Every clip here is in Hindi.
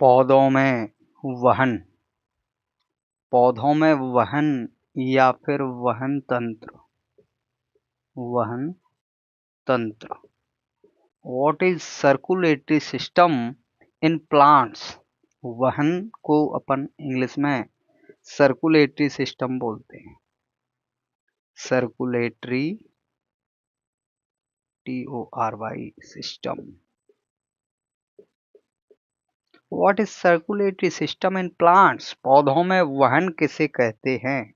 पौधों में वहन, पौधों में वहन या फिर वहन तंत्र। वहन तंत्र। What is circulatory system in plants? वहन को अपन इंग्लिश में सर्कुलेटरी सिस्टम बोलते हैं। Circulatory TORY system. What is circulatory system in plants? पौधों में वहन किसे कहते हैं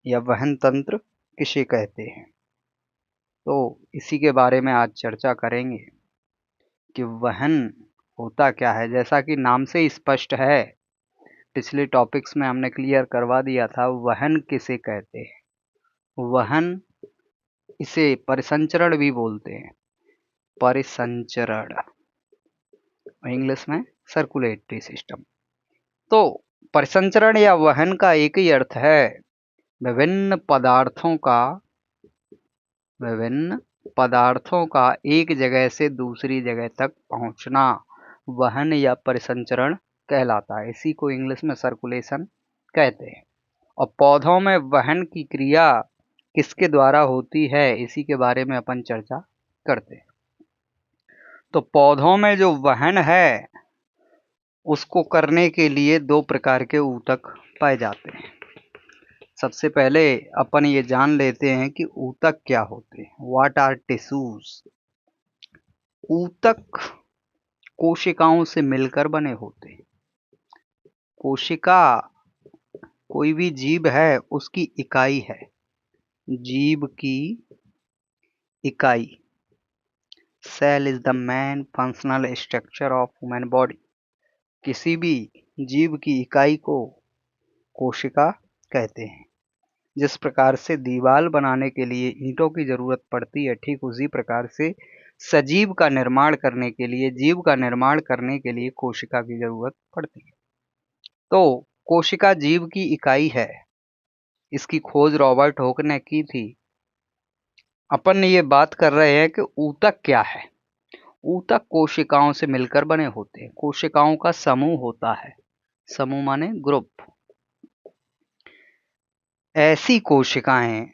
या वहन तंत्र किसे कहते हैं? तो इसी के बारे में आज चर्चा करेंगे कि वहन होता क्या है। जैसा कि नाम से स्पष्ट है, पिछले टॉपिक्स में हमने क्लियर करवा दिया था वहन किसे कहते हैं। वहन, इसे परिसंचरण भी बोलते हैं। परिसंचरण, इंग्लिश में सर्कुलेटरी सिस्टम। तो परिसंचरण या वहन का एक ही अर्थ है विभिन्न पदार्थों का एक जगह से दूसरी जगह तक पहुंचना वहन या परिसंचरण कहलाता है। इसी को इंग्लिश में सर्कुलेशन कहते हैं। और पौधों में वहन की क्रिया किसके द्वारा होती है, इसी के बारे में अपन चर्चा करते हैं। तो पौधों में जो वहन है उसको करने के लिए दो प्रकार के ऊतक पाए जाते हैं। सबसे पहले अपन ये जान लेते हैं कि ऊतक क्या होते हैं। What are tissues? ऊतक कोशिकाओं से मिलकर बने होते हैं। कोशिका कोई भी जीव है उसकी इकाई है। जीव की इकाई। Cell is the main functional structure of human body. किसी भी जीव की इकाई को कोशिका कहते हैं। जिस प्रकार से दीवार बनाने के लिए ईंटों की जरूरत पड़ती है, ठीक उसी प्रकार से सजीव का निर्माण करने के लिए, जीव का निर्माण करने के लिए कोशिका की जरूरत पड़ती है। तो कोशिका जीव की इकाई है। इसकी खोज रॉबर्ट हॉक ने की थी। अपन ये बात कर रहे हैं कि ऊतक क्या है। ऊतक कोशिकाओं से मिलकर बने होते हैं। कोशिकाओं का समूह होता है। समूह माने ग्रुप। ऐसी कोशिकाएं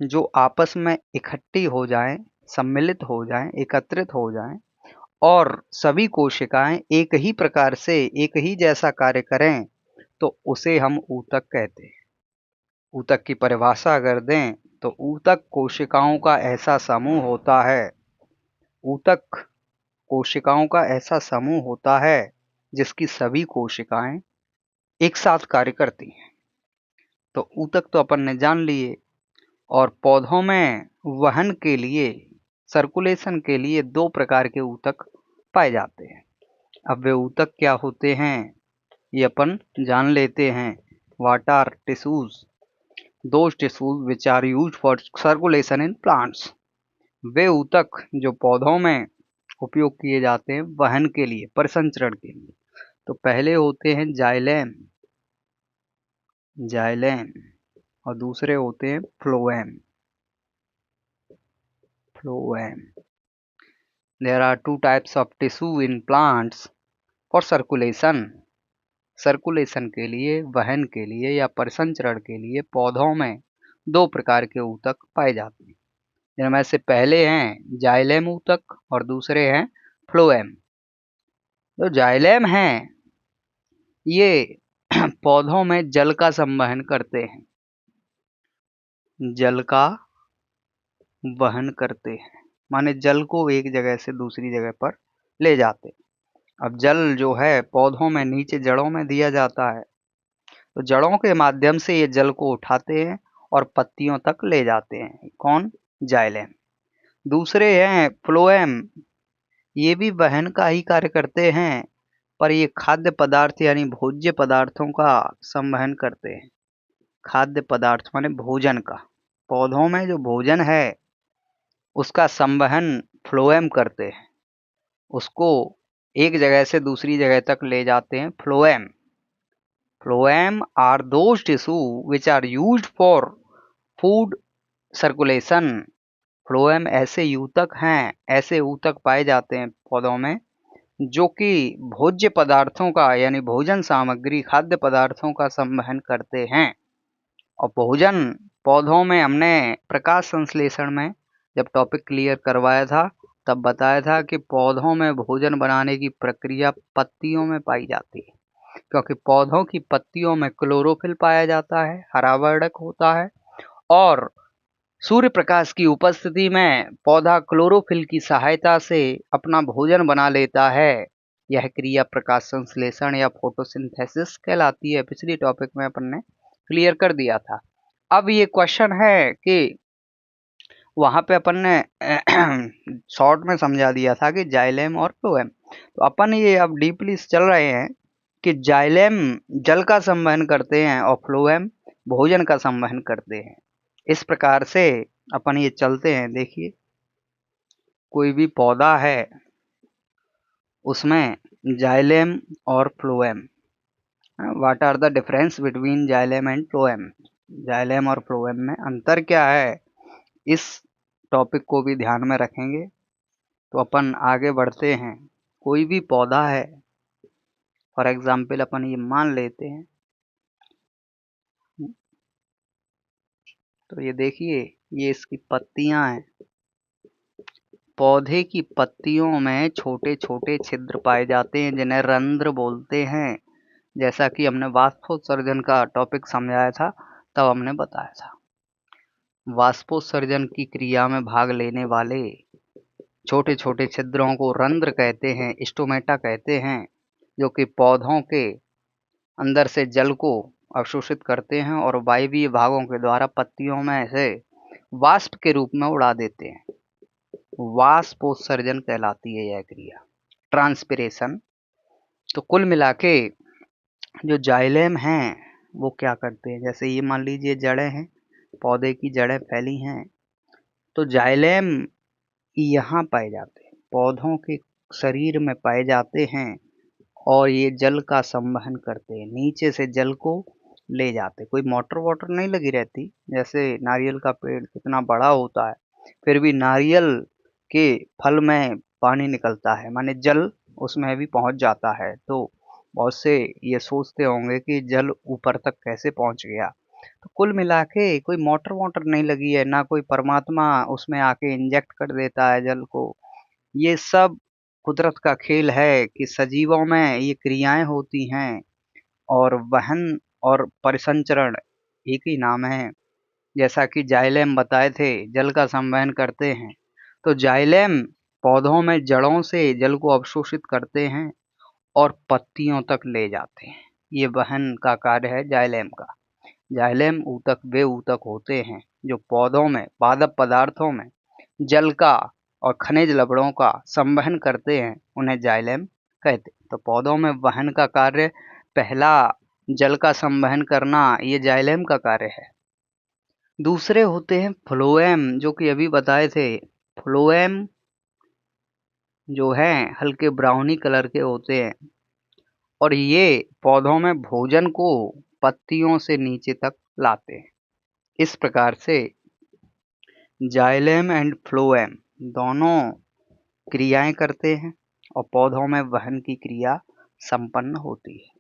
जो आपस में इकट्ठी हो जाएं, सम्मिलित हो जाएं, एकत्रित हो जाएं और सभी कोशिकाएं एक ही प्रकार से, एक ही जैसा कार्य करें, तो उसे हम ऊतक कहते हैं। ऊतक की परिभाषा अगर दें तो ऊतक कोशिकाओं का ऐसा समूह होता है। ऊतक कोशिकाओं का ऐसा समूह होता है जिसकी सभी कोशिकाएं एक साथ कार्य करती हैं। तो ऊतक तो अपन ने जान लिए। और पौधों में वहन के लिए, सर्कुलेशन के लिए दो प्रकार के ऊतक पाए जाते हैं। अब वे ऊतक क्या होते हैं ये अपन जान लेते हैं। What are tissues? Those tissues which are used for circulation in plants. वे ऊतक जो पौधों में उपयोग किए जाते हैं वहन के लिए, परिसंचरण के लिए। तो पहले होते हैं जाइलेम, जाइलेम, और दूसरे होते हैं phloem, phloem. There are two types of tissue in plants for circulation. Circulation के लिए, वहन के लिए या परिसंचरण के लिए पौधों में दो प्रकार के ऊतक पाए जाते हैं, जिनमें से पहले हैं जाइलेम ऊतक और दूसरे हैं फ्लोएम। जो जाइलेम हैं ये पौधों में जल का संवहन करते हैं, जल का वहन करते हैं, माने जल को एक जगह से दूसरी जगह पर ले जाते हैं। अब जल जो है पौधों में नीचे जड़ों में दिया जाता है, तो जड़ों के माध्यम से ये जल को उठाते हैं और पत्तियों तक ले जाते हैं। कौन? जाइलेम। दूसरे हैं फ्लोएम। ये भी वहन का ही कार्य करते हैं, पर ये खाद्य पदार्थ यानी भोज्य पदार्थों का संवहन करते हैं। खाद्य पदार्थ माने भोजन का। पौधों में जो भोजन है उसका संवहन फ्लोएम करते हैं, उसको एक जगह से दूसरी जगह तक ले जाते हैं phloem. Phloem are those tissue which are used for food circulation. Phloem ऐसे ऊतक हैं, ऐसे ऊतक पाए जाते हैं पौधों में जो कि भोज्य पदार्थों का यानी भोजन सामग्री खाद्य पदार्थों का संवहन करते हैं। और भोजन पौधों में हमने प्रकाश संश्लेषण में जब टॉपिक क्लियर करवाया था तब बताया था कि पौधों में भोजन बनाने की प्रक्रिया पत्तियों में पाई जाती है, क्योंकि पौधों की पत्तियों में क्लोरोफिल पाया जाता है, हरा वर्णक होता है, और सूर्य प्रकाश की उपस्थिति में पौधा क्लोरोफिल की सहायता से अपना भोजन बना लेता है। यह क्रिया प्रकाश संश्लेषण या फोटोसिंथेसिस कहलाती है। पिछली टॉपिक में अपन ने क्लियर कर दिया था। अब ये क्वेश्चन है कि वहां पे अपन ने शॉर्ट में समझा दिया था कि जाइलेम और फ्लोएम, तो अपन ये अब डीपली चल रहे हैं कि जाइलेम जल का संवहन करते हैं और फ्लोएम भोजन का संवहन करते हैं। इस प्रकार से अपन ये चलते हैं। देखिए, कोई भी पौधा है उसमें जाइलेम और phloem, what are the difference between xylem and phloem, xylem और फ्लोएम में अंतर क्या है, इस टॉपिक को भी ध्यान में रखेंगे तो अपन आगे बढ़ते हैं। कोई भी पौधा है, फॉर एग्जाम्पल अपन ये मान लेते हैं, तो ये देखिए ये इसकी पत्तियां हैं। पौधे की पत्तियों में छोटे छोटे छिद्र पाए जाते हैं जिन्हें रंध्र बोलते हैं। जैसा कि हमने वाष्पोत्सर्जन का टॉपिक समझाया था तब हमने बताया था, वाष्पोत्सर्जन की क्रिया में भाग लेने वाले छोटे छोटे छिद्रों को रंध्र कहते हैं, स्टोमेटा कहते हैं, जो कि पौधों के अंदर से जल को अवशोषित करते हैं और वायवीय भागों के द्वारा पत्तियों में से वाष्प के रूप में उड़ा देते हैं। वाष्पोत्सर्जन कहलाती है यह क्रिया, ट्रांसपिरेशन। तो कुल मिला के जो जाइलेम हैं वो क्या करते हैं, जैसे ये मान लीजिए जड़ें हैं, पौधे की जड़ें फैली हैं, तो जाइलेम यहाँ पाए जाते हैं, पौधों के शरीर में पाए जाते हैं और ये जल का संवहन करते हैं, नीचे से जल को ले जाते हैं। कोई मोटर वोटर नहीं लगी रहती। जैसे नारियल का पेड़ कितना बड़ा होता है फिर भी नारियल के फल में पानी निकलता है, माने जल उसमें भी पहुंच जाता है। तो बहुत से ये सोचते होंगे कि जल ऊपर तक कैसे पहुंच गया। तो कुल मिला के कोई मोटर वोटर नहीं लगी है, ना कोई परमात्मा उसमें आके इंजेक्ट कर देता है जल को। ये सब कुदरत का खेल है कि सजीवों में ये क्रियाएं होती हैं और वहन और परिसंचरण एक ही नाम है। जैसा कि जाइलेम बताए थे जल का संवहन करते हैं, तो जाइलेम पौधों में जड़ों से जल को अवशोषित करते हैं और पत्तियों तक ले जाते हैं। ये वहन का कार्य है जाइलेम का। जाइलेम ऊतक वे ऊतक होते हैं जो पौधों में पादप पदार्थों में जल का और खनिज लवणों का संवहन करते हैं, उन्हें जाइलेम कहते हैं। तो पौधों में वहन का कार्य पहला जल का संवहन करना, ये जाइलेम का कार्य है। दूसरे होते हैं फ्लोएम, जो कि अभी बताए थे। फ्लोएम जो हैं हल्के ब्राउनी कलर के होते हैं और ये पौधों में भोजन को पत्तियों से नीचे तक लाते हैं। इस प्रकार से जाइलेम एंड फ्लोएम दोनों क्रियाएं करते हैं और पौधों में वहन की क्रिया संपन्न होती है।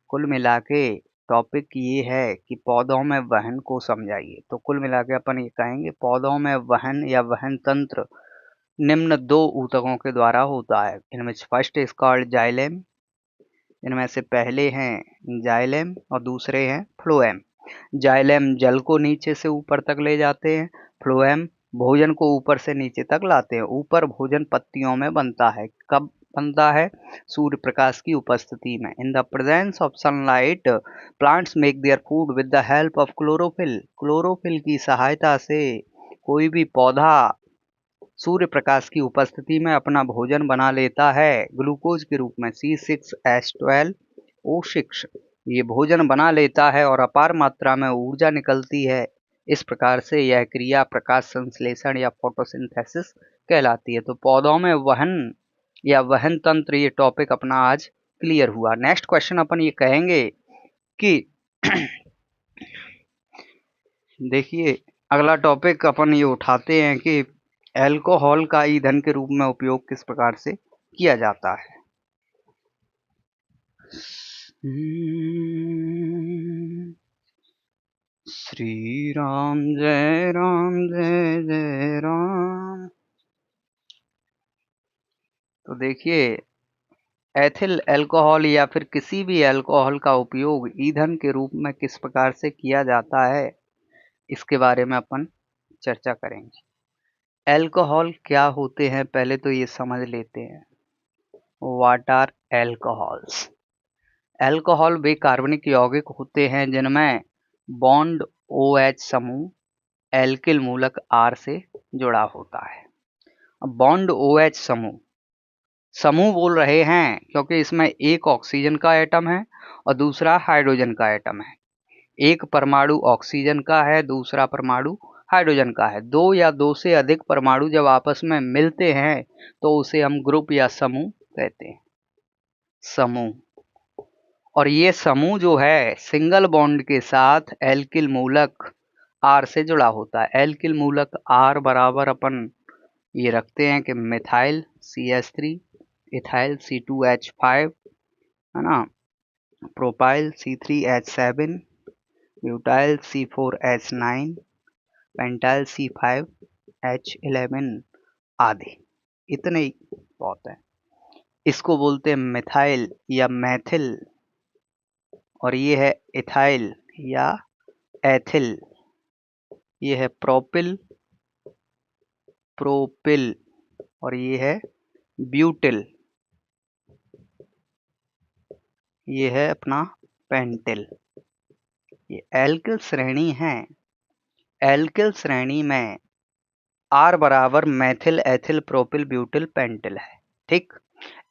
कुल मिला के टॉपिक ये है कि पौधों में वहन को समझाइए। तो कुल मिला के अपन ये कहेंगे पौधों में वहन या वहन तंत्र निम्न दो ऊतकों के द्वारा होता है। इनमें फर्स्ट इज कॉल्ड जाइलेम, इनमें से पहले हैं जाइलेम और दूसरे हैं फ्लोएम। जाइलेम जल को नीचे से ऊपर तक ले जाते हैं, फ्लोएम भोजन को ऊपर से नीचे तक लाते हैं। ऊपर भोजन पत्तियों में बनता है, कब बनता है, सूर्य प्रकाश की उपस्थिति में। In the presence of sunlight plants make their food with the help of chlorophyll. Chlorophyll की सहायता से कोई भी पौधा सूर्य प्रकाश की उपस्थिति में अपना भोजन बना लेता है ग्लूकोज के रूप में, C6H12O6। ये भोजन बना लेता है और अपार मात्रा में ऊर्जा निकलती है। इस प्रकार से यह क्रिया प्रकाश संश्लेषण या फोटोसिंथेसिस कहलाती है। तो पौधों में वहन या वहन तंत्र, ये टॉपिक अपना आज क्लियर हुआ। नेक्स्ट क्वेश्चन अपन ये कहेंगे कि देखिए अगला टॉपिक अपन ये उठाते हैं कि अल्कोहल का ईंधन के रूप में उपयोग किस प्रकार से किया जाता है। श्री राम जय राम जय जय राम। तो देखिए, एथिल अल्कोहल या फिर किसी भी अल्कोहल का उपयोग ईंधन के रूप में किस प्रकार से किया जाता है, इसके बारे में अपन चर्चा करेंगे। अल्कोहल क्या होते हैं, पहले तो ये समझ लेते हैं। What are alcohols? अल्कोहल वे कार्बनिक यौगिक होते हैं जिनमें बॉन्ड OH समूह एल्किल मूलक R से जुड़ा होता है। अब बॉन्ड OH समूह समूह बोल रहे हैं क्योंकि इसमें एक ऑक्सीजन का एटम है और दूसरा हाइड्रोजन का एटम है। एक परमाणु ऑक्सीजन का है, दूसरा परमाणु हाइड्रोजन का है। दो या दो से अधिक परमाणु जब आपस में मिलते हैं तो उसे हम ग्रुप या समूह कहते हैं। समूह। और ये समूह जो है सिंगल बॉन्ड के साथ एल्किल मूलक R से जुड़ा होता है। एल्किल मूलक R बराबर अपन ये रखते हैं कि मिथाइल CH3, इथाइल C2H5, है ना, propyl C3H7, butyl C4H9, pentyl C5H11 आदि। इतने ही बहुत है। इसको बोलते हैं मिथाइल या मैथिल, और ये है इथाइल या एथिल। ये है प्रोपिल, प्रोपिल, और ये है ब्यूटिल। ये है अपना पेंटिल। ये एल्किल श्रेणी है। एल्किल श्रेणी में R बराबर Maithil, ethyl, propyl, butyl, pentyl है। ठीक।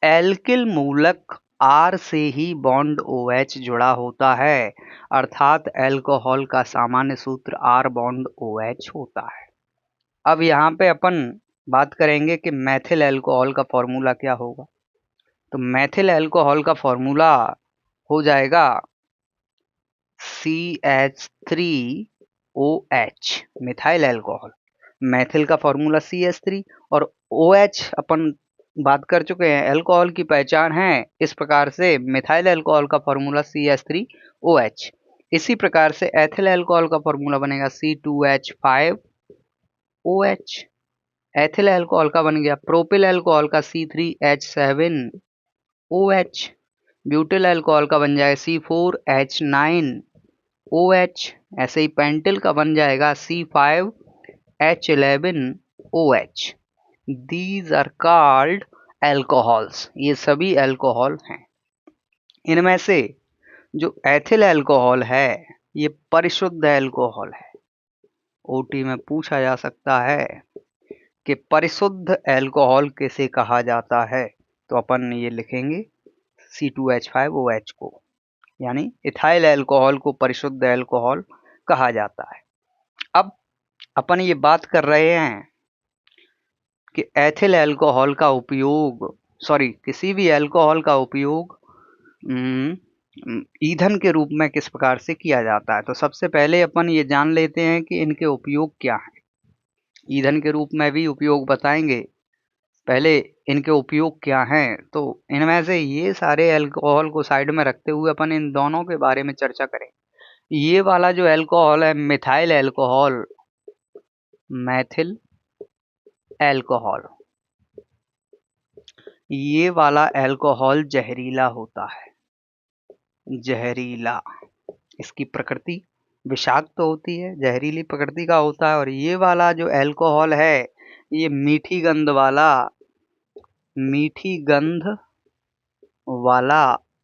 एल्किल मूलक R से ही बॉन्ड OH जुड़ा होता है, अर्थात अल्कोहल का सामान्य सूत्र R बॉन्ड OH होता है। अब यहाँ पे अपन बात करेंगे कि मैथिल अल्कोहल का फॉर्मूला क्या होगा। तो मैथिल अल्कोहल का फॉर्मूला हो जाएगा CH3OH, मिथाइल अल्कोहल। मैथिल का फॉर्मूला CH3 और OH अपन बात कर चुके हैं। अल्कोहल की पहचान है इस प्रकार से, मिथाइल अल्कोहल का फॉर्मूला CH3OH। इसी प्रकार से एथिल अल्कोहल का फॉर्मूला बनेगा C2H5OH। एथिल अल्कोहल का बन गया। प्रोपिल अल्कोहल का C3H7OH। ब्यूटिल अल्कोहल का बन जाएगा C4H9OH। ऐसे ही पेंटिल का बन जाएगा C5H11OH। These are called alcohols। ये सभी अल्कोहल हैं। इनमें से जो एथिल अल्कोहल है ये परिशुद्ध अल्कोहल है। OT में पूछा जा सकता है कि परिशुद्ध अल्कोहल किसे कहा जाता है, तो अपन ये लिखेंगे C2H5OH को, यानी इथाइल अल्कोहल को परिशुद्ध अल्कोहल कहा जाता है। अब अपन ये बात कर रहे हैं कि एथिल अल्कोहल का उपयोग, किसी भी अल्कोहल का उपयोग ईंधन के रूप में किस प्रकार से किया जाता है। तो सबसे पहले अपन ये जान लेते हैं कि इनके उपयोग क्या हैं। ईंधन के रूप में भी उपयोग बताएंगे, पहले इनके उपयोग क्या हैं। तो इनमें से ये सारे अल्कोहल को साइड में रखते हुए अपन इन दोनों के बारे में चर्चा करें। ये वाला जो अल्कोहल है मिथाइल अल्कोहल, मैथिल अल्कोहल, ये वाला अल्कोहल जहरीला होता है। जहरीला, इसकी प्रकृति विषाक्त होती है, जहरीली प्रकृति का होता है। और ये वाला जो अल्कोहल है ये मीठी गंध वाला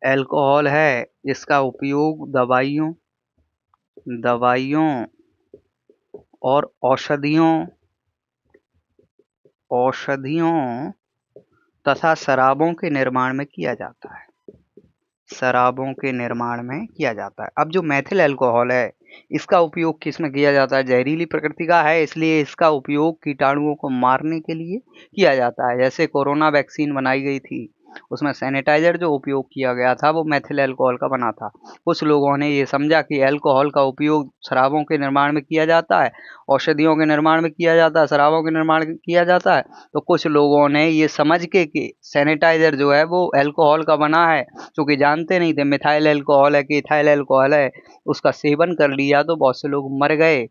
अल्कोहल है, जिसका उपयोग दवाइयों और औषधियों तथा शराबों के निर्माण में किया जाता है। अब जो मैथिल अल्कोहल है इसका उपयोग किस में किया जाता है? जहरीली प्रकृति का है, इसलिए इसका उपयोग कीटाणुओं को मारने के लिए किया जाता है। जैसे कोरोना वैक्सीन बनाई गई थी उसमें सैनिटाइजर जो उपयोग किया गया था वो मेथिल अल्कोहल का बना था। कुछ लोगों ने ये समझा कि अल्कोहल का उपयोग शराबों के निर्माण में किया जाता है, औषधियों के निर्माण में किया जाता है, शराबों के निर्माण में किया जाता है। तो कुछ लोगों ने ये समझ के कि सैनिटाइजर जो है वो अल्कोहल का बना है, चूंकि जानते नहीं थे मिथाइल अल्कोहल है कि इथाइल अल्कोहल है, उसका सेवन कर लिया तो बहुत से लोग मर गए।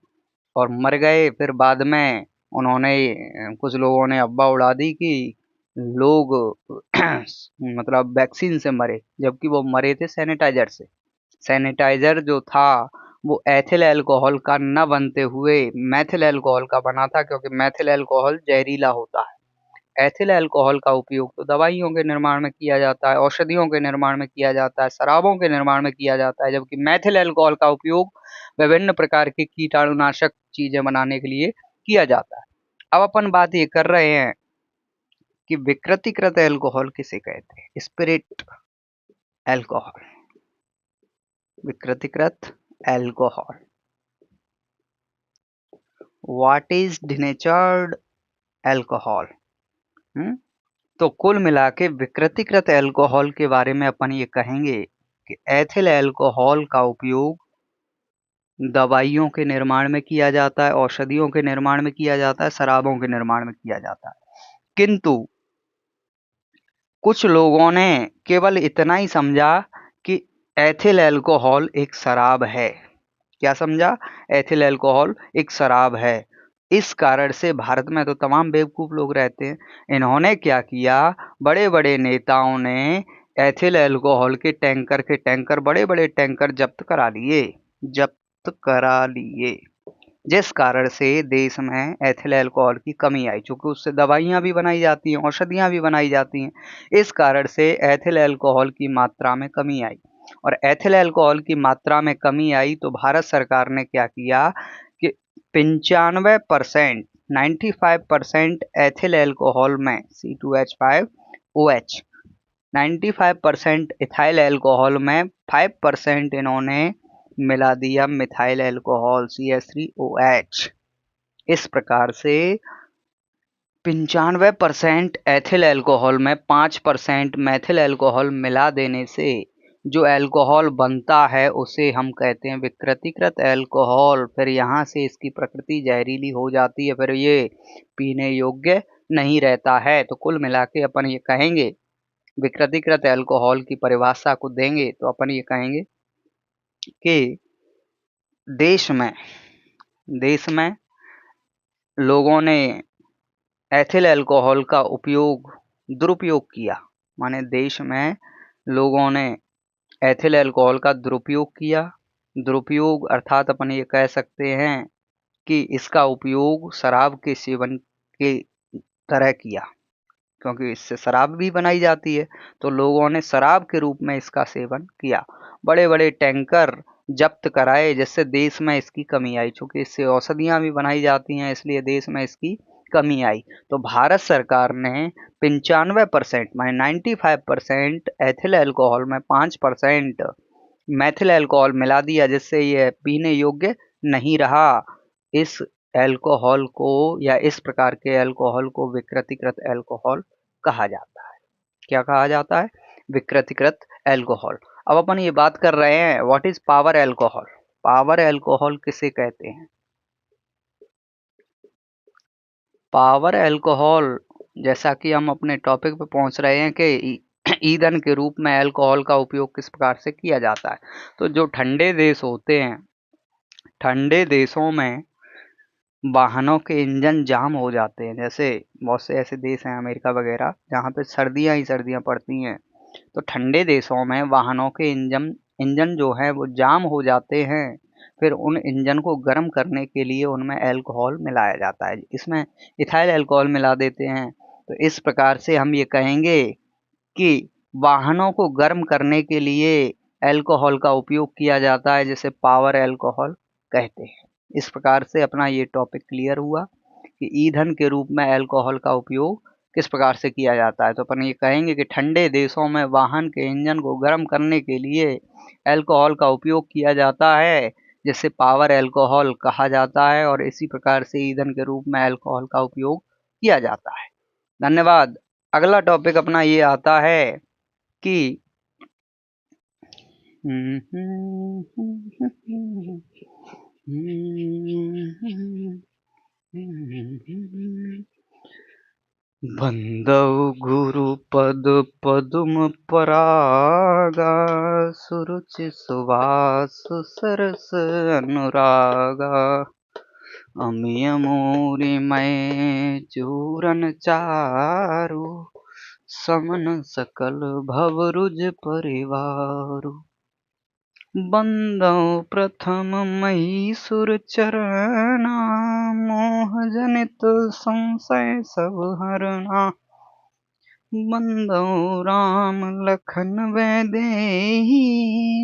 और मर गए फिर बाद में उन्होंने कुछ लोगों ने अफवाह उड़ा दी कि लोग मतलब वैक्सीन से मरे, जबकि वो मरे थे सैनिटाइजर से। सैनिटाइजर जो था वो एथिल अल्कोहल का न बनते हुए मैथिल अल्कोहल का बना था, क्योंकि मैथिल अल्कोहल जहरीला होता है। एथिल अल्कोहल का उपयोग तो दवाइयों के निर्माण में किया जाता है, औषधियों के निर्माण में किया जाता है, शराबों के निर्माण में किया जाता है, जबकि मैथिल अल्कोहल का उपयोग विभिन्न प्रकार के कीटाणुनाशक चीजें बनाने के लिए किया जाता है। अब अपन बात ये कर रहे हैं कि विकृतीकृत अल्कोहल किसे कहते हैं, स्पिरिट अल्कोहल, विकृतीकृत alcohol. What is denatured alcohol? तो कुल मिला के विकृतीकृत अल्कोहल के बारे में अपन ये कहेंगे कि एथिल अल्कोहल का उपयोग दवाइयों के निर्माण में किया जाता है, औषधियों के निर्माण में किया जाता है, शराबों के निर्माण में किया जाता है। किंतु कुछ लोगों ने केवल इतना ही समझा कि एथिल अल्कोहल एक शराब है। क्या समझा? एथिल अल्कोहल एक शराब है। इस कारण से भारत में तो तमाम बेवकूफ लोग रहते हैं। इन्होंने क्या किया, बड़े बड़े नेताओं ने एथिल अल्कोहल के टैंकर बड़े बड़े टैंकर जब्त करा लिए, जिस कारण से देश में एथिल अल्कोहल की कमी आई, चूंकि उससे दवाइयां भी बनाई जाती हैं, औषधियां भी बनाई जाती हैं। इस कारण से एथिल अल्कोहल की मात्रा में कमी आई, और एथिल अल्कोहल की मात्रा में कमी आई तो भारत सरकार ने क्या किया कि 95%, 95% एथिल अल्कोहल में C2H5OH, 95% इथाइल अल्कोहल में 5% इन्होंने मिला दिया मिथाइल अल्कोहल CH3OH। इस प्रकार से 95% एथिल अल्कोहल में 5% मैथिल अल्कोहल मिला देने से जो अल्कोहल बनता है उसे हम कहते हैं विकृतीकृत अल्कोहल। फिर यहाँ से इसकी प्रकृति जहरीली हो जाती है, फिर ये पीने योग्य नहीं रहता है। तो कुल मिला के अपन ये कहेंगे, विकृतीकृत अल्कोहल की परिभाषा को देंगे तो अपन ये कहेंगे कि देश में लोगों ने एथिल अल्कोहल का दुरुपयोग किया। माने देश में लोगों ने एथिल अल्कोहल का दुरुपयोग किया। दुरुपयोग अर्थात अपन ये कह सकते हैं कि इसका उपयोग शराब के सेवन के तरह किया, क्योंकि इससे शराब भी बनाई जाती है। तो लोगों ने शराब के रूप में इसका सेवन किया, बड़े बड़े टैंकर जब्त कराए, जिससे देश में इसकी कमी आई। चूंकि इससे औषधियां भी बनाई जाती हैं, इसलिए देश में इसकी कमी आई। तो भारत सरकार ने 95% माने 95% एथिल अल्कोहल में 5% मैथिल अल्कोहल मिला दिया, जिससे यह पीने योग्य नहीं रहा। इस अल्कोहल को या इस प्रकार के अल्कोहल को विकृतीकृत अल्कोहल कहा जाता है। क्या कहा जाता है? विकृतीकृत अल्कोहल। अब अपन ये बात कर रहे हैं what is power alcohol. Power alcohol किसे कहते हैं? पावर अल्कोहल, जैसा कि हम अपने टॉपिक पे पहुंच रहे हैं कि ईंधन के रूप में अल्कोहल का उपयोग किस प्रकार से किया जाता है। तो जो ठंडे देश होते हैं, ठंडे देशों में वाहनों के इंजन जाम हो जाते हैं। जैसे बहुत से ऐसे देश हैं अमेरिका वगैरह जहाँ पे सर्दियाँ ही सर्दियाँ पड़ती हैं, तो ठंडे देशों में वाहनों के इंजन जो है वो जाम हो जाते हैं। फिर उन इंजन को गर्म करने के लिए उनमें अल्कोहल मिलाया जाता है, इसमें इथाइल अल्कोहल मिला देते हैं। तो इस प्रकार से हम ये कहेंगे कि वाहनों को गर्म करने के लिए अल्कोहल का उपयोग किया जाता है, जिसे पावर अल्कोहल कहते हैं। इस प्रकार से अपना ये टॉपिक क्लियर हुआ कि ईंधन के रूप में अल्कोहल का उपयोग किस प्रकार से किया जाता है। तो अपन ये कहेंगे कि ठंडे देशों में वाहन के इंजन को गर्म करने के लिए अल्कोहल का उपयोग किया जाता है, जिसे पावर अल्कोहल कहा जाता है, और इसी प्रकार से ईंधन के रूप में अल्कोहल का उपयोग किया जाता है। धन्यवाद। अगला टॉपिक अपना ये आता है कि बंदौ गुरुपद पदुम परागा, सुरुचि सुवास सरस अनुरागा, अमिय मोरि मैं चूरन चारु, समन सकल भवरुज परिवारु। बंदौ प्रथम महीसुर चरना, मोह जनित संशय सब हरना। बंदौ राम लखन वैदेही,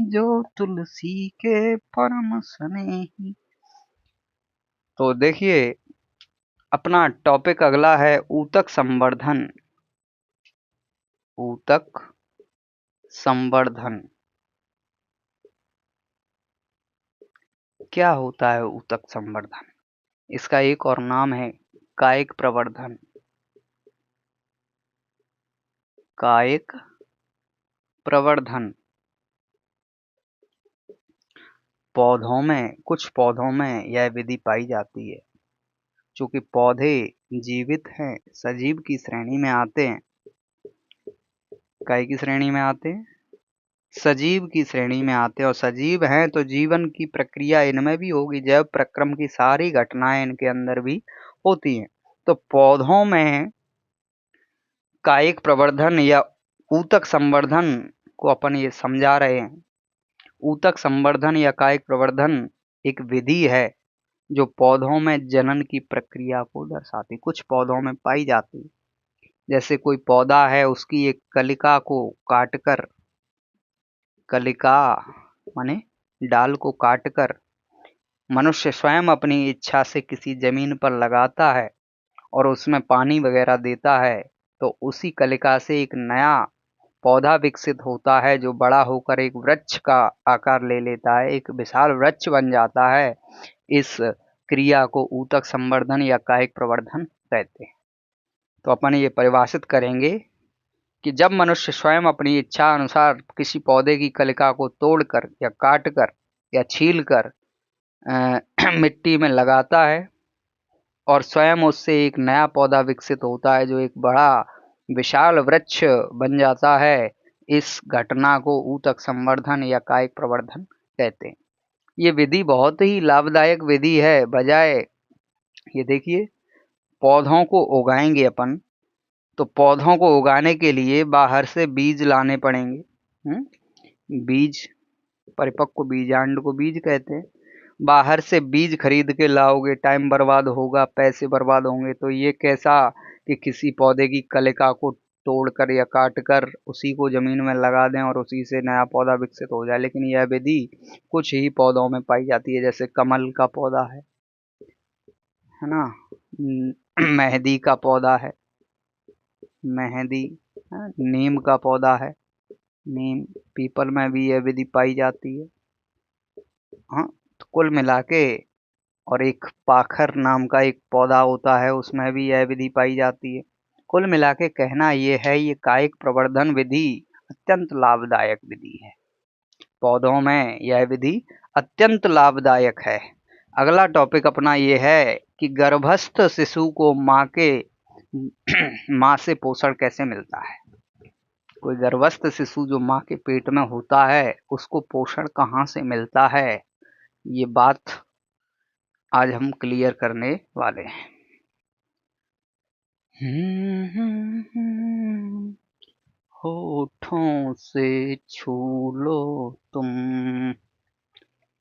जो तुलसी के परम स्नेही। तो देखिए अपना टॉपिक अगला है ऊतक संवर्धन। ऊतक संवर्धन क्या होता है? ऊतक संवर्धन, इसका एक और नाम है कायिक प्रवर्धन। कायिक प्रवर्धन पौधों में, कुछ पौधों में यह विधि पाई जाती है। चूंकि पौधे जीवित हैं, सजीव की श्रेणी में आते हैं। काय की श्रेणी में आते हैं? सजीव की श्रेणी में आते हैं। और सजीव हैं तो जीवन की प्रक्रिया इनमें भी होगी, जैव प्रक्रम की सारी घटनाएं इनके अंदर भी होती हैं। तो पौधों में कायिक प्रवर्धन या ऊतक संवर्धन को अपन ये समझा रहे हैं। ऊतक संवर्धन या कायिक प्रवर्धन एक विधि है जो पौधों में जनन की प्रक्रिया को दर्शाती, कुछ पौधों में पाई जाती है। जैसे कोई पौधा है, उसकी एक कलिका को काटकर, कलिका माने डाल को काटकर मनुष्य स्वयं अपनी इच्छा से किसी जमीन पर लगाता है और उसमें पानी वगैरह देता है, तो उसी कलिका से एक नया पौधा विकसित होता है जो बड़ा होकर एक वृक्ष का आकार ले लेता है, एक विशाल वृक्ष बन जाता है। इस क्रिया को ऊतक संवर्धन या कायिक प्रवर्धन कहते हैं। तो अपन ये परिभाषित करेंगे कि जब मनुष्य स्वयं अपनी इच्छा अनुसार किसी पौधे की कलिका को तोड़कर या काटकर या छीलकर मिट्टी में लगाता है और स्वयं उससे एक नया पौधा विकसित होता है जो एक बड़ा विशाल वृक्ष बन जाता है, इस घटना को ऊतक संवर्धन या कायिक प्रवर्धन कहते हैं। ये विधि बहुत ही लाभदायक विधि है। बजाय ये देखिए, पौधों को उगाएंगे अपन, तो पौधों को उगाने के लिए बाहर से बीज लाने पड़ेंगे। बीज, परिपक्व बीजांड को बीज कहते हैं। बाहर से बीज खरीद के लाओगे, टाइम बर्बाद होगा, पैसे बर्बाद होंगे। तो ये कैसा कि किसी पौधे की कलिका को तोड़कर या काटकर उसी को जमीन में लगा दें और उसी से नया पौधा विकसित हो जाए। लेकिन यह विधि कुछ ही पौधों में पाई जाती है। जैसे कमल का पौधा है ना, मेहंदी का पौधा है, मेहंदी, नीम का पौधा है, नीम, पीपल में भी यह विधि पाई जाती है। हाँ, तो कुल मिला के, और एक पाखर नाम का एक पौधा होता है, उसमें भी यह विधि पाई जाती है। कुल मिला के कहना ये है, ये कायिक प्रवर्धन विधि अत्यंत लाभदायक विधि है। पौधों में यह विधि अत्यंत लाभदायक है। अगला टॉपिक अपना ये है कि गर्भस्थ शिशु को माँ से पोषण कैसे मिलता है। कोई गर्भस्थ शिशु जो माँ के पेट में होता है, उसको पोषण कहाँ से मिलता है, ये बात आज हम क्लियर करने वाले हैं। होठों से छू लो तुम,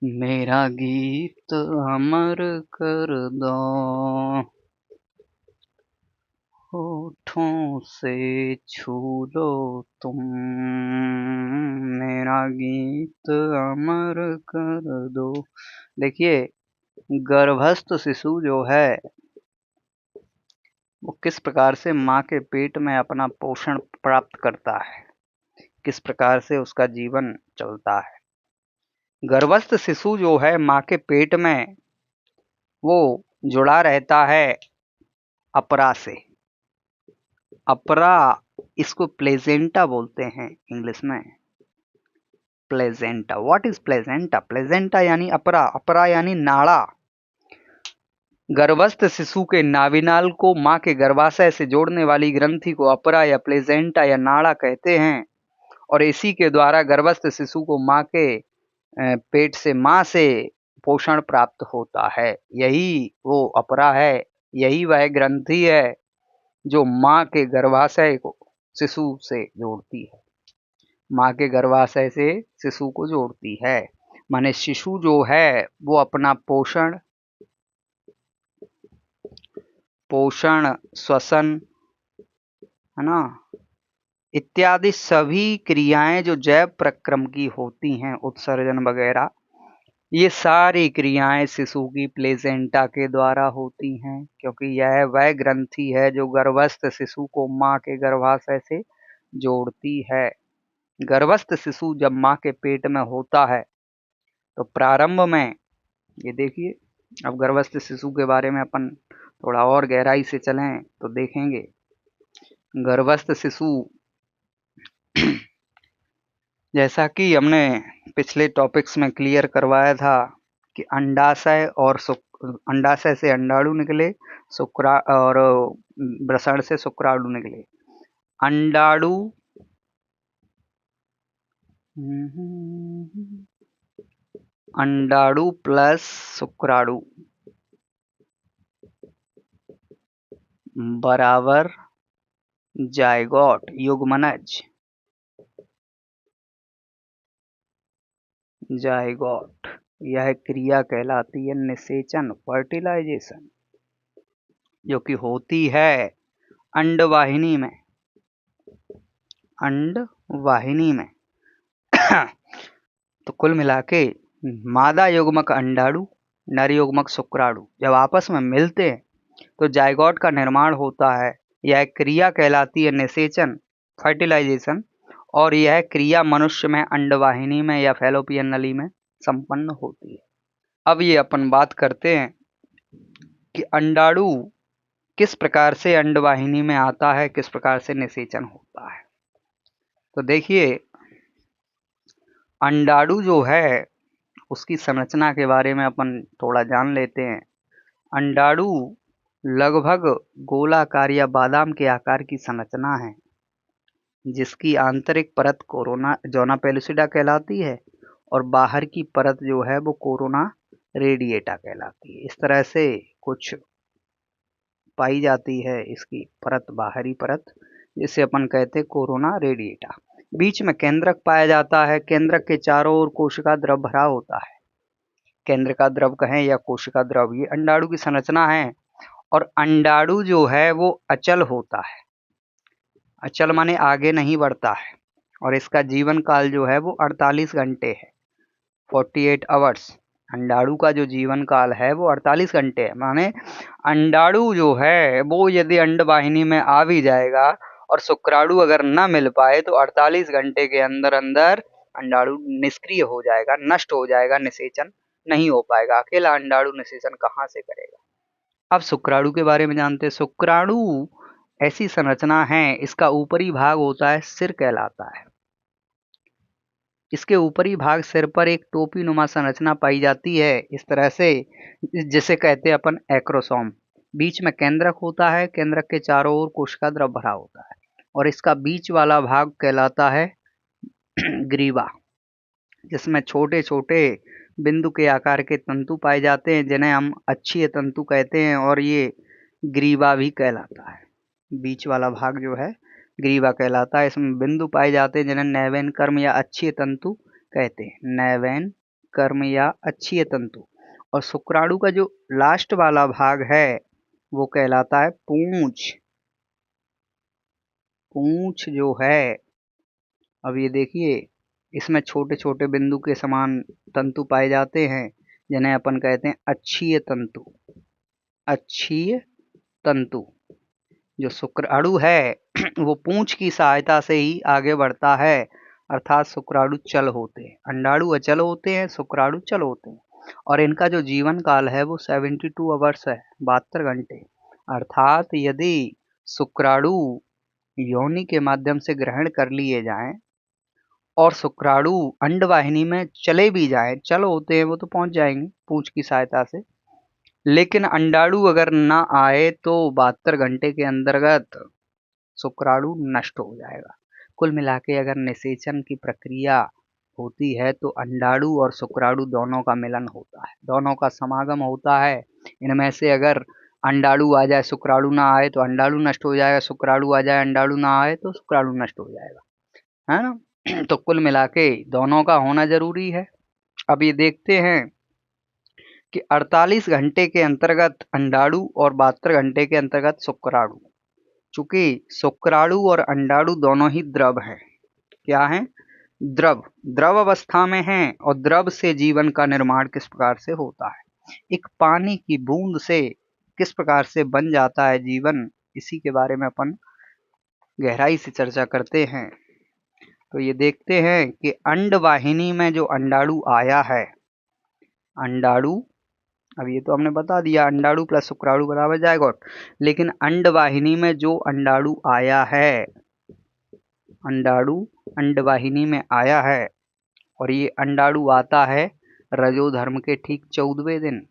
मेरा गीत अमर कर दो। होठों से छू लो तुम, मेरा गीत अमर कर दो। देखिए, गर्भस्थ शिशु जो है वो किस प्रकार से माँ के पेट में अपना पोषण प्राप्त करता है, किस प्रकार से उसका जीवन चलता है। गर्भस्थ शिशु जो है माँ के पेट में वो जुड़ा रहता है अपरा से। अपरा, इसको प्लेजेंटा बोलते हैं इंग्लिश में। Placenta, what is placenta? Placenta यानी अपरा, अपरा यानी नाड़ा। गर्भस्थ शिशु के नाभिनाल को मां के गर्भाशय से जोड़ने वाली ग्रंथि को अपरा या प्लेजेंटा या नाड़ा कहते हैं, और इसी के द्वारा गर्भस्थ शिशु को मां के पेट से, मां से पोषण प्राप्त होता है। यही वो अपरा है, यही वह ग्रंथि है जो मां के गर्भाशय को शिशु से जोड़ती है, मां के गर्भाशय से शिशु को जोड़ती है। माने शिशु जो है वो अपना पोषण, श्वसन, है ना, इत्यादि सभी क्रियाएं जो जैव प्रक्रम की होती हैं, उत्सर्जन वगैरह, ये सारी क्रियाएं शिशु की प्लेजेंटा के द्वारा होती हैं, क्योंकि यह वह ग्रंथि है जो गर्भस्थ शिशु को मां के गर्भाशय से जोड़ती है। गर्भस्थ शिशु जब मां के पेट में होता है तो प्रारंभ में, ये देखिए, अब गर्भस्थ शिशु के बारे में अपन थोड़ा और गहराई से चलें तो देखेंगे। गर्भस्थ शिशु जैसा कि हमने पिछले टॉपिक्स में क्लियर करवाया था कि अंडाशय और अंडाशय से अंडाणु निकले, और वृषण से शुक्राणु निकले। अंडाणु अंडाणु प्लस शुक्राणु बराबर जायगोट, युग्मनज। जायगोट, यह क्रिया कहलाती है निषेचन, फर्टिलाइजेशन, जो कि होती है अंडवाहिनी में। अंडवाहिनी में तो कुल मिला के मादा युग्मक अंडाणु, नर युग्मक शुक्राणु जब आपस में मिलते हैं तो जायगोट का निर्माण होता है। यह क्रिया कहलाती है निषेचन, फर्टिलाइजेशन, और यह क्रिया मनुष्य में अंडवाहिनी में या फैलोपियन नली में संपन्न होती है। अब ये अपन बात करते हैं कि अंडाणु किस प्रकार से अंडवाहिनी में आता है, किस प्रकार से निषेचन होता है। तो देखिए, अंडाणु जो है उसकी संरचना के बारे में अपन थोड़ा जान लेते हैं। अंडाणु लगभग गोलाकार या बादाम के आकार की संरचना है, जिसकी आंतरिक परत कोरोना जोना पेलुसिडा कहलाती है और बाहर की परत जो है वो कोरोना रेडिएटा कहलाती है। इस तरह से कुछ पाई जाती है इसकी परत, बाहरी परत, जिसे अपन कहते हैं कोरोना रेडिएटा। बीच में केंद्रक पाया जाता है। केंद्रक के चारों ओर कोशिका द्रव भरा होता है। केंद्र का द्रव कहें या कोशिका द्रव, ये अंडाणु की संरचना है। और अंडाणु जो है वो अचल होता है। अचल माने आगे नहीं बढ़ता है, और इसका जीवन काल जो है वो 48 घंटे है, 48 आवर्स। अंडाणु का जो जीवन काल है वो 48 घंटे है। माने अंडाणु जो है वो यदि अंडवाहिनी में आ भी जाएगा और शुक्राणु अगर न मिल पाए तो 48 घंटे के अंदर अंदर अंडाणु निष्क्रिय हो जाएगा, नष्ट हो जाएगा, निषेचन नहीं हो पाएगा। अकेला अंडाणु निषेचन कहाँ से करेगा। अब शुक्राणु के बारे में जानते हैं। शुक्राणु ऐसी संरचना है, इसका ऊपरी भाग होता है सिर कहलाता है। इसके ऊपरी भाग सिर पर एक टोपी नुमा संरचना पाई जाती है, इस तरह से, जिसे कहते हैं अपन एक्रोसोम। बीच में केंद्रक होता है। केंद्रक के चारों ओर कोशिका द्रव भरा होता है, और इसका बीच वाला भाग कहलाता है ग्रीवा, जिसमें छोटे छोटे बिंदु के आकार के तंतु पाए जाते हैं, जिन्हें हम अक्षीय तंतु कहते हैं, और ये ग्रीवा भी कहलाता है। बीच वाला भाग जो है ग्रीवा कहलाता है। इसमें बिंदु पाए जाते हैं जिन्हें नैवेन कर्म या अक्षीय तंतु कहते हैं। नैवेन कर्म या अक्षीय तंतु। और शुक्राणु का जो लास्ट वाला भाग है वो कहलाता है पूंछ। पूंछ जो है, अब ये देखिए, इसमें छोटे छोटे बिंदु के समान तंतु पाए जाते हैं, जिन्हें अपन कहते हैं अक्षीय तंतु। अक्षीय तंतु। जो शुक्राणु है वो पूंछ की सहायता से ही आगे बढ़ता है, अर्थात शुक्राणु चल होते हैं। अंडाणु अचल होते हैं, शुक्राणु चल होते हैं, और इनका जो जीवन काल है वो 72 आवर्स है, 72 घंटे। अर्थात यदि शुक्राणु योनि के माध्यम से ग्रहण कर लिए जाएं और शुक्राणु अंडवाहिनी में चले भी जाएं, चल होते हैं वो तो पहुंच जाएंगे पूंछ की सहायता से, लेकिन अंडाणु अगर ना आए तो 72 घंटे के अंतर्गत शुक्राणु नष्ट हो जाएगा। कुल मिला के अगर निषेचन की प्रक्रिया होती है तो अंडाणु और शुक्राणु दोनों का मिलन होता है, दोनों का समागम होता है। इनमें से अगर अंडाणु आ जाए शुक्राणु ना आए तो अंडाणु नष्ट हो जाएगा, शुक्राणु आ जाए अंडाणु ना आए तो शुक्राणु नष्ट हो जाएगा, है ना। तो कुल मिला के दोनों का होना जरूरी है। अब ये देखते हैं कि 48 घंटे के अंतर्गत अंडाणु और 72 घंटे के अंतर्गत शुक्राणु। चूंकि शुक्राणु और अंडाणु दोनों ही द्रव हैं, क्या हैं? द्रव, द्रव अवस्था में हैं। और द्रव से जीवन का निर्माण किस प्रकार से होता है, एक पानी की बूंद से किस प्रकार से बन जाता है जीवन, इसी के बारे में अपन गहराई से चर्चा करते हैं। तो ये देखते हैं कि अंडवाहिनी में जो अंडाणु आया है, अंडाणु, अब ये तो हमने बता दिया अंडाणु प्लस शुक्राणु बराबर जायगोट, लेकिन अंडवाहिनी में जो अंडाणु आया है, अंडाणु अंडवाहिनी में आया है, और ये अंडाणु आता है रजोधर्म के ठीक 14वें दिन।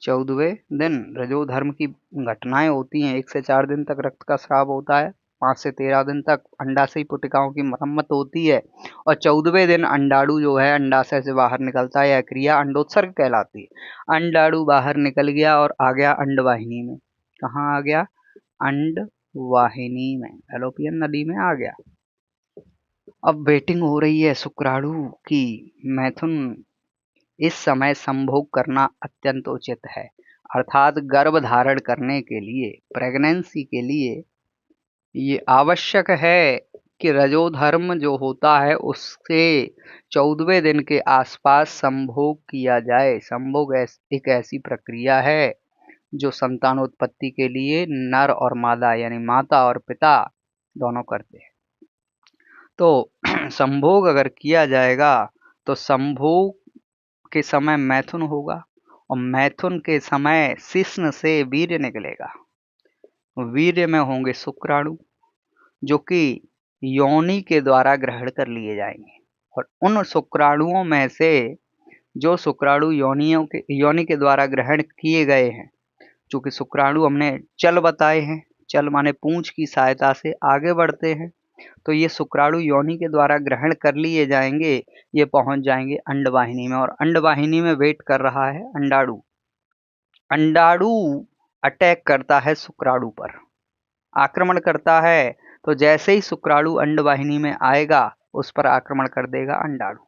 14वें दिन रजोधर्म की घटनाएं होती हैं। 1 से 4 दिन तक रक्त का स्राव होता है, 5 से 13 दिन तक अंडाशय पुटिकाओं की मरम्मत होती है, और 14वें दिन अंडाणु जो है अंडाशय से बाहर निकलता है। यह क्रिया अंडोत्सर्ग कहलाती है। अंडाणु बाहर निकल गया और आ गया अंडवाहिनी में। कहाँ आ गया? अंडवाहिनी में, फैलोपियन नली में आ गया। अब वेटिंग हो रही है शुक्राणु की। मैथुन इस समय संभोग करना अत्यंत उचित है, अर्थात गर्भ धारण करने के लिए, प्रेगनेंसी के लिए ये आवश्यक है कि रजोधर्म जो होता है उससे 14वें दिन के आसपास संभोग किया जाए। संभोग एक ऐसी प्रक्रिया है जो संतानोत्पत्ति के लिए नर और मादा यानी माता और पिता दोनों करते हैं। तो संभोग अगर किया जाएगा तो संभोग के समय मैथुन होगा, और मैथुन के समय शिश्न से वीर्य निकलेगा। वीर्य में होंगे शुक्राणु जो कि योनि के द्वारा ग्रहण कर लिए जाएंगे, और उन शुक्राणुओं में से जो शुक्राणु योनि के द्वारा ग्रहण किए गए हैं, चूंकि शुक्राणु हमने चल बताए हैं, चल माने पूंछ की सहायता से आगे बढ़ते हैं, तो ये शुक्राणु योनि के द्वारा ग्रहण कर लिए जाएंगे, ये पहुंच जाएंगे अंडवाहिनी में, और अंडवाहिनी में वेट कर रहा है अंडाणु। अंडाणु अटैक करता है शुक्राणु पर, आक्रमण करता है। तो जैसे ही शुक्राणु अंडवाहिनी में आएगा उस पर आक्रमण कर देगा अंडाणु,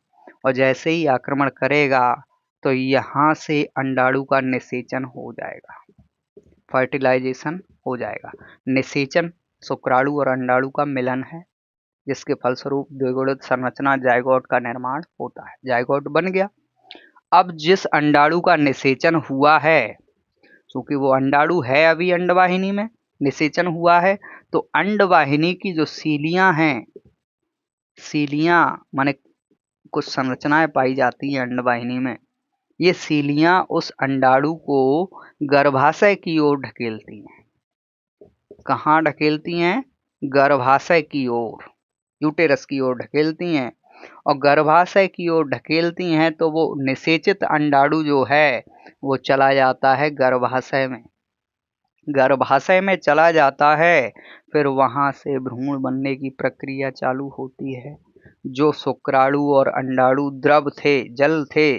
और जैसे ही आक्रमण करेगा तो यहाँ से अंडाणु का निषेचन हो जाएगा, फर्टिलाइजेशन हो जाएगा। निषेचन शुक्राणु और अंडाणु का मिलन है, जिसके फलस्वरूप द्विगुणित संरचना जायगोट का निर्माण होता है। जायगोट बन गया। अब जिस अंडाणु का निषेचन हुआ है, क्योंकि वो अंडाणु है अभी अंडवाहिनी में, निषेचन हुआ है, तो अंडवाहिनी की जो सीलियां हैं, सीलियां माने कुछ संरचनाएं पाई जाती हैं अंडवाहिनी में, ये सीलियां उस अंडाणु को गर्भाशय की ओर ढकेलती हैं। कहाँ ढकेलती हैं? गर्भाशय की ओर, यूटेरस की ओर ढकेलती हैं, और गर्भाशय की ओर ढकेलती हैं तो वो निषेचित अंडाणु जो है वो चला जाता है गर्भाशय में। गर्भाशय में चला जाता है, फिर वहां से भ्रूण बनने की प्रक्रिया चालू होती है। जो शुक्राणु और अंडाणु द्रव थे, जल थे,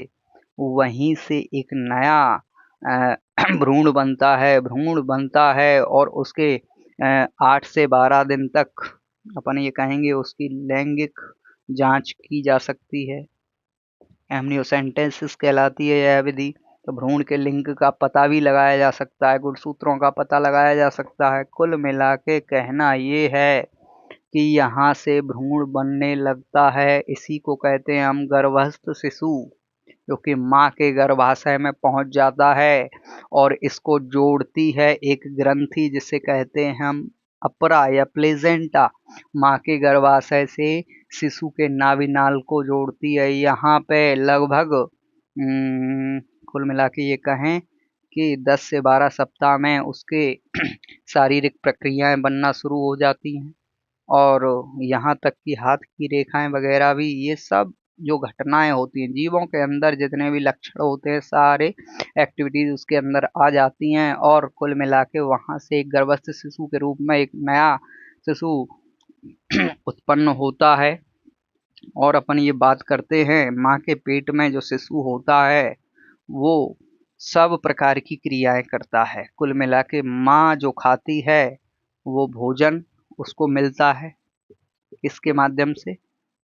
वहीं से एक नया भ्रूण बनता है। भ्रूण बनता है और उसके 8 से 12 दिन तक अपन ये कहेंगे उसकी लैंगिक जांच की जा सकती है, एमनियोसेंटेसिस कहलाती है यह विधि। तो भ्रूण के लिंग का पता भी लगाया जा सकता है, गुणसूत्रों का पता लगाया जा सकता है। कुल मिला के कहना ये है कि यहाँ से भ्रूण बनने लगता है। इसी को कहते हैं हम गर्भस्थ शिशु, जो कि माँ के गर्भाशय में पहुँच जाता है, और इसको जोड़ती है एक ग्रंथि जिसे कहते हैं हम अपरा या प्लेजेंटा। माँ के गर्भाशय से शिशु के नाभिनाल को जोड़ती है। यहाँ पे लगभग कुल मिला के ये कहें कि 10 से 12 सप्ताह में उसके शारीरिक प्रक्रियाएं बनना शुरू हो जाती हैं और यहाँ तक कि हाथ की रेखाएं वगैरह भी, ये सब जो घटनाएं होती हैं जीवों के अंदर, जितने भी लक्षण होते हैं सारे एक्टिविटीज उसके अंदर आ जाती हैं और कुल मिला के वहाँ से एक गर्भस्थ शिशु के रूप में एक नया शिशु उत्पन्न होता है। और अपन ये बात करते हैं माँ के पेट में जो शिशु होता है वो सब प्रकार की क्रियाएं करता है। कुल मिला के माँ जो खाती है वो भोजन उसको मिलता है इसके माध्यम से,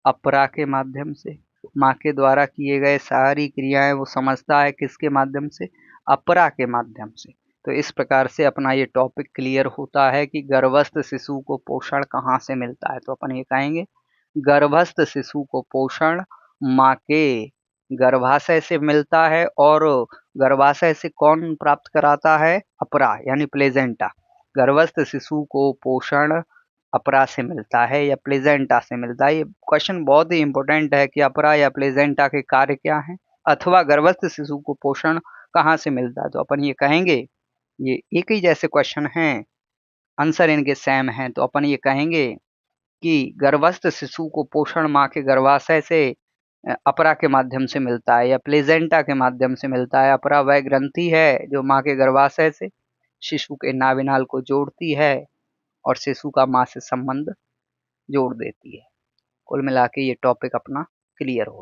अपरा के माध्यम से। माँ के द्वारा किए गए सारी क्रियाएं वो समझता है किसके माध्यम से, अपरा के माध्यम से। तो इस प्रकार से अपना ये टॉपिक क्लियर होता है कि गर्भस्थ शिशु को पोषण कहाँ से मिलता है। तो अपन ये कहेंगे गर्भस्थ शिशु को पोषण माँ के गर्भाशय से मिलता है। और गर्भाशय से कौन प्राप्त कराता है, अपरा यानी प्लेजेंटा। गर्भस्थ शिशु को पोषण अपरा से मिलता है या प्लेजेंटा से मिलता है। ये क्वेश्चन बहुत ही इंपॉर्टेंट है कि अपरा या प्लेजेंटा के कार्य क्या हैं, अथवा गर्भस्थ शिशु को पोषण कहाँ से मिलता है। तो अपन ये कहेंगे, ये एक ही जैसे क्वेश्चन हैं, आंसर इनके सेम हैं। तो अपन ये कहेंगे कि गर्भस्थ शिशु को पोषण माँ के गर्भाशय से अपरा के माध्यम से मिलता है या प्लेजेंटा के माध्यम से मिलता है। अपरा वह ग्रंथि है जो माँ के गर्भाशय से शिशु के नाभिनाल को जोड़ती है और शिशु का माँ से संबंध जोड़ देती है। कुल मिला के ये टॉपिक अपना क्लियर हो।